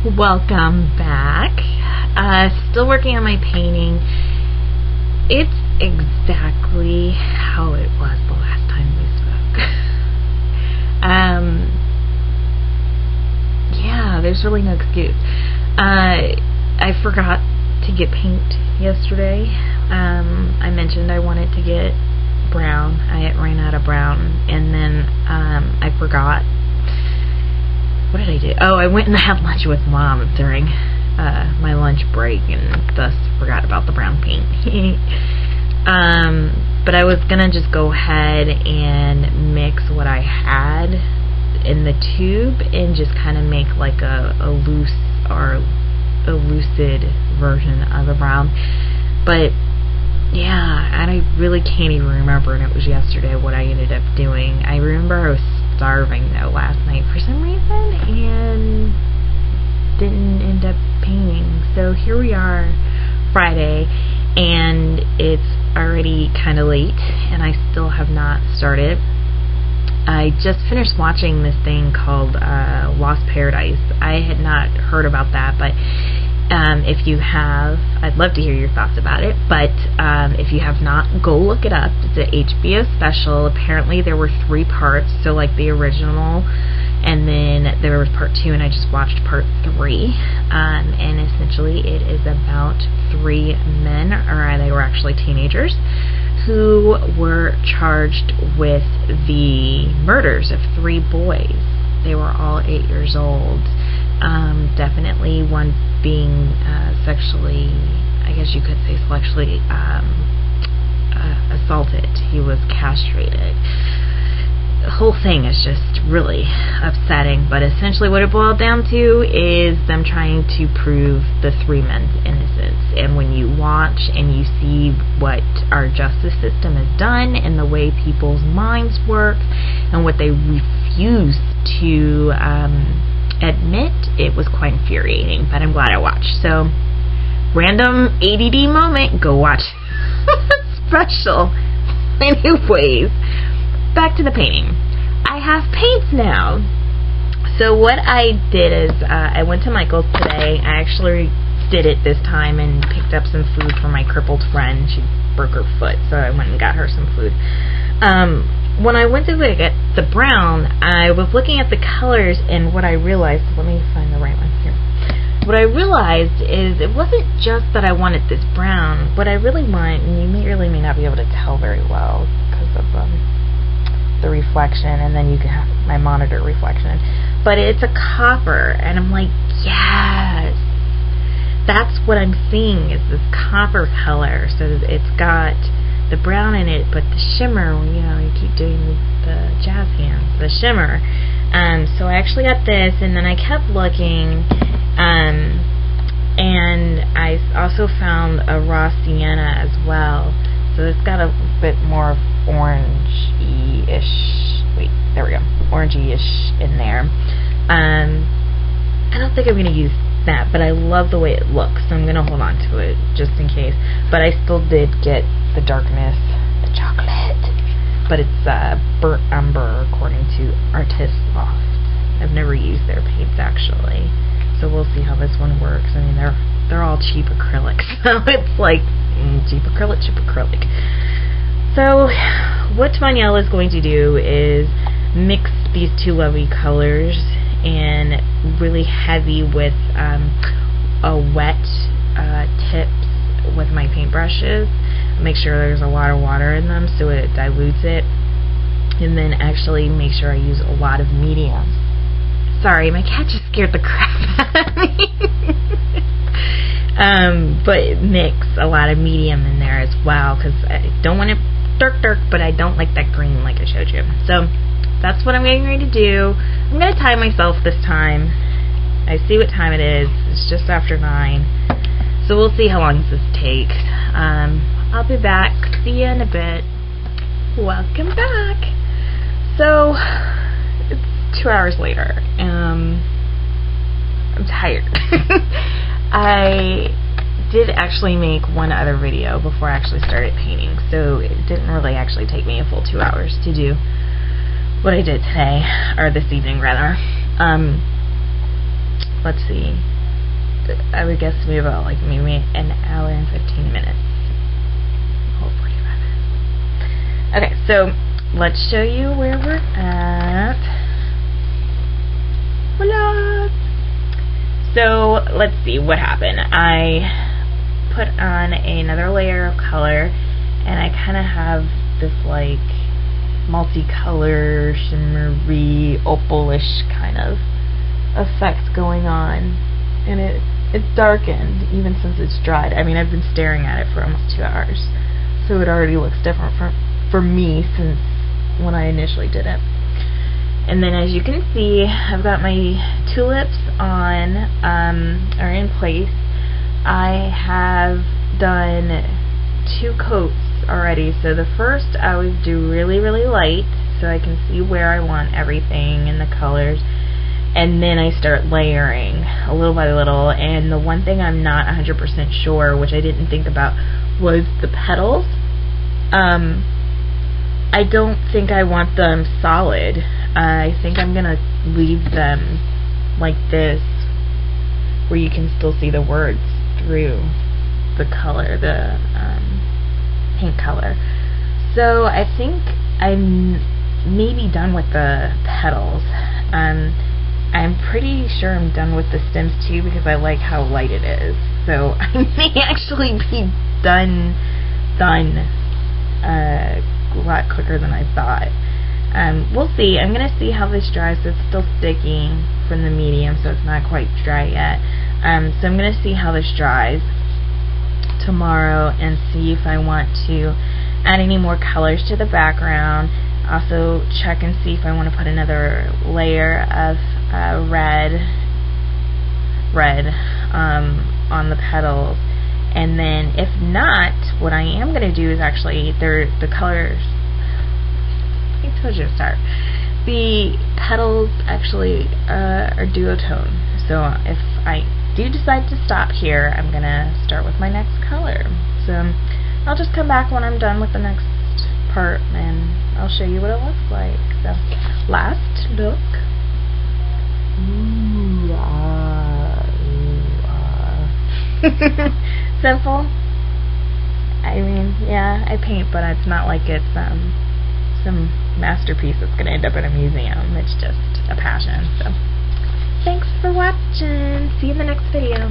Welcome back. Still working on my painting. It's exactly how it was the last time we spoke. Yeah, there's really no excuse. I forgot to get paint yesterday. I mentioned I wanted to get brown. I ran out of brown, and then I forgot. What did I do? Oh, I went and had lunch with Mom during my lunch break, and thus forgot about the brown paint. But I was gonna just go ahead and mix what I had in the tube and just kind of make like a loose or a lucid version of the brown. But yeah, and I really can't even remember, and it was yesterday what I ended up doing. I remember I was starving though last night for some reason and didn't end up painting. So here we are, Friday, and it's already kind of late and I still have not started. I just finished watching this thing called Lost Paradise. I had not heard about that, but if you have, I'd love to hear your thoughts about it, but if you have not, go look it up. It's an HBO special. Apparently there were 3 parts, so like the original, and then there was part 2, and I just watched part 3, and essentially it is about 3 men, or they were actually teenagers, who were charged with the murders of 3 boys. They were all 8 years old. Definitely one being sexually, I guess you could say sexually assaulted. He was castrated. The whole thing is just really upsetting, but essentially what it boiled down to is them trying to prove the 3 men's innocence. And when you watch and you see what our justice system has done and the way people's minds work and what they refuse to admit, it was quite infuriating, but I'm glad I watched. So, random ADD moment, go watch special. Anyways, back to the painting. I have paints now. So what I did is I went to Michael's today. I actually did it this time and picked up some food for my crippled friend. She broke her foot, so I went and got her some food. When I went to get the brown, I was looking at the colors, and what I realized, let me find the right one here. What I realized is it wasn't just that I wanted this brown. What I really want, and you may not be able to tell very well because of the reflection, and then you can have my monitor reflection, but it's a copper, and I'm like, yes, that's what I'm seeing, is this copper color. So it's got the brown in it, but the shimmer, you keep doing the jazz hands, the shimmer. So I actually got this, and then I kept looking, and I also found a raw sienna as well. So it's got a bit more of orangey-ish, orangey-ish in there. I don't think I'm going to use that, but I love the way it looks, so I'm going to hold on to it just in case. But I still did get the darkness, the chocolate, but it's burnt umber according to Artist Loft. I've never used their paints actually, so we'll see how this one works. I mean, they're all cheap acrylics, so it's like cheap acrylic. So what Danielle is going to do is mix these 2 lovely colors and really heavy with a wet tips with my paintbrushes. Make sure there's a lot of water in them so it dilutes it, and then actually make sure I use a lot of medium. Sorry, my cat just scared the crap out of me. But mix a lot of medium in there as well, because I don't want it dark, but I don't like that green like I showed you. So that's what I'm getting ready to do. I'm going to time myself this time. I see what time it is. It's just after 9. So we'll see how long this takes. I'll be back. See you in a bit. Welcome back. So, it's 2 hours later. I'm tired. I did actually make one other video before I actually started painting, so it didn't really actually take me a full 2 hours to do what I did today, or this evening rather. Let's see. I would guess maybe about like maybe an hour and 15 minutes. Hopefully 45 minutes. Okay, so let's show you where we're at. Voila! So let's see what happened. I put on another layer of color, and I kind of have this like multicolor, shimmery, opalish kind of effect going on, and it's darkened even since it's dried. I mean, I've been staring at it for almost 2 hours, so it already looks different for me since when I initially did it. And then as you can see, I've got my tulips on, are in place. I have done 2 coats already. So the first I always do really, really light so I can see where I want everything and the colors. And then I start layering a little by little. And the one thing I'm not 100% sure, which I didn't think about, was the petals. I don't think I want them solid. I think I'm going to leave them like this, where you can still see the words through the color, the paint color. So I think I'm maybe done with the petals. I'm pretty sure I'm done with the stems too, because I like how light it is. So I may actually be done a lot quicker than I thought. We'll see. I'm going to see how this dries. So it's still sticky from the medium, so it's not quite dry yet. So I'm going to see how this dries tomorrow and see if I want to add any more colors to the background. Also check and see if I want to put another layer of red on the petals. And then if not, what I am going to do is actually, the colors, I told you to start. The petals actually are duotone. So if I do decide to stop here, I'm going to start with my next color. So I'll just come back when I'm done with the next part and I'll show you what it looks like. So last look. Ooh, simple. I mean, yeah, I paint, but it's not like it's some masterpiece that's going to end up in a museum. It's just a passion. So thanks for watching. See you in the next video.